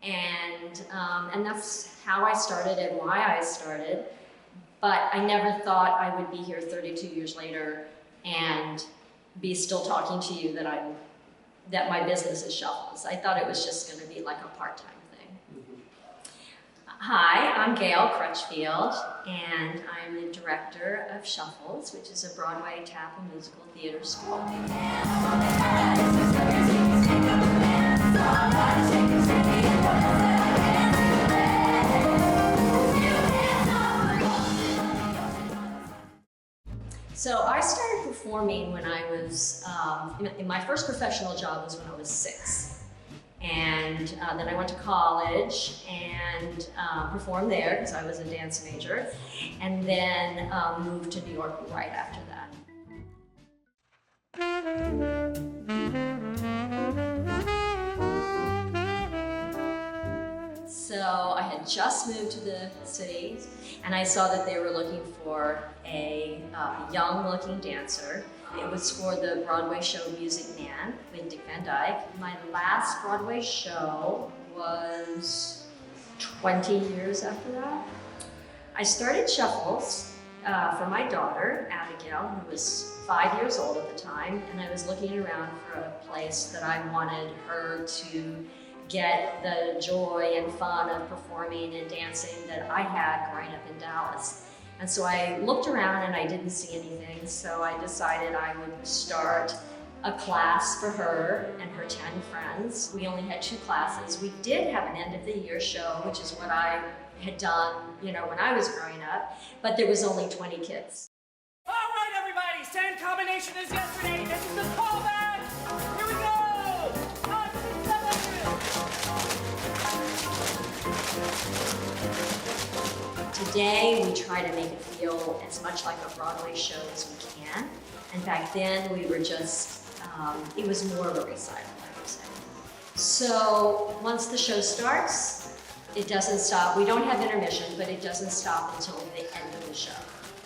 And that's how I started and why I started. But I never thought I would be here 32 years later and be still talking to you that my business is Shuffles. I thought it was just going to be like a part-time thing. Hi, I'm Gail Crutchfield, and I'm the director of Shuffles, which is a Broadway tap and musical theater school. So I started performing when I was, my first professional job was when I was 6. And then I went to college and performed there because I was a dance major, and then moved to New York right after that. So I had just moved to the city, and I saw that they were looking for a young-looking dancer. It was for the Broadway show Music Man with Dick Van Dyke. My last Broadway show was 20 years after that. I started Shuffles for my daughter, Abigail, who was 5 years old at the time, and I was looking around for a place that I wanted her to get the joy and fun of performing and dancing that I had growing up in Dallas. And so I looked around and I didn't see anything, so I decided I would start a class for her and her 10 friends. We only had 2 classes. We did have an end of the year show, which is what I had done, when I was growing up, but there was only 20 kids. All right, everybody, same combination as yesterday. This is the callback. Here we go. Today, we try to make it feel as much like a Broadway show as we can. And back then, we were just, it was more of a recital, I would say. So once the show starts, it doesn't stop. We don't have intermission, but it doesn't stop until the end of the show.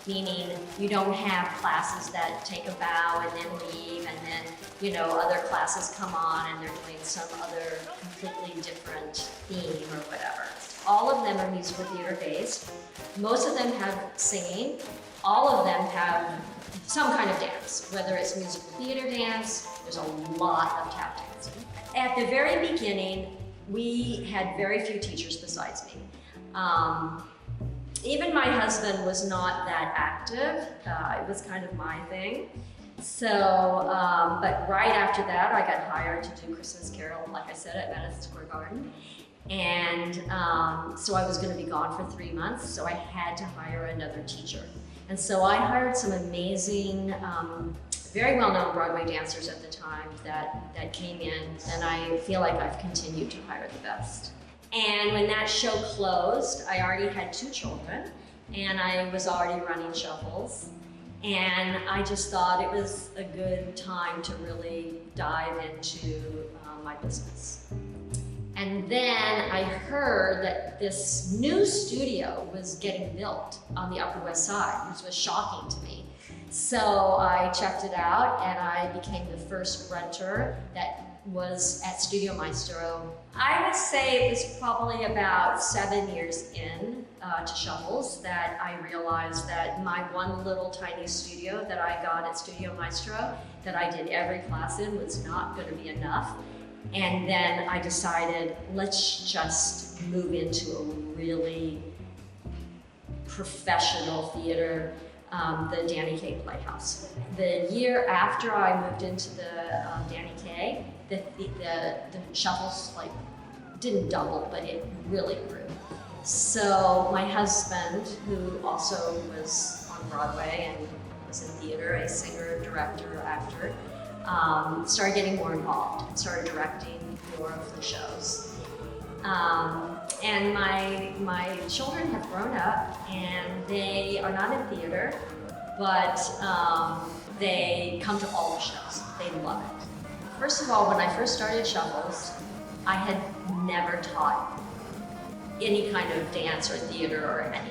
Meaning you don't have classes that take a bow and then leave, and then, other classes come on and they're doing some other completely different theme or whatever. All of them are musical theater based. Most of them have singing. All of them have some kind of dance, whether it's musical theater dance, there's a lot of tap dancing. At the very beginning, we had very few teachers besides me. Even my husband was not that active. It was kind of my thing. So, but right after that, I got hired to do Christmas Carol, like I said, at Madison Square Garden. And so I was going to be gone for 3 months, so I had to hire another teacher. And so I hired some amazing, very well-known Broadway dancers at the time that came in, and I feel like I've continued to hire the best. And when that show closed, I already had 2 children, and I was already running Shuffles. And I just thought it was a good time to really dive into my business. And then I heard that this new studio was getting built on the Upper West Side, which was shocking to me. So I checked it out, and I became the first renter that was at Studio Maestro. I would say it was probably about 7 years in to Shuffles that I realized that my one little tiny studio that I got at Studio Maestro, that I did every class in, was not going to be enough. And then I decided, let's just move into a really professional theater, the Danny Kaye Playhouse. The year after I moved into the Danny Kaye, the Shuffles didn't double, but it really grew. So my husband, who also was on Broadway and was in theater, a singer, director, actor, started getting more involved and started directing more of the shows. And my children have grown up, and they are not in theater, but they come to all the shows. They love it. First of all, when I first started Shuffles, I had never taught any kind of dance or theater or anything.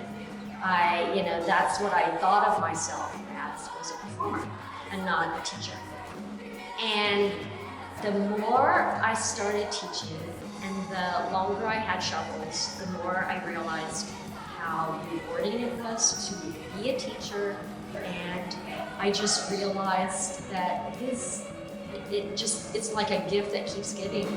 That's what I thought of myself as, was a performer and not a teacher. And The more I started teaching and the longer I had shovels, the more I realized how rewarding it was to be a teacher, and I just realized that it's like a gift that keeps giving.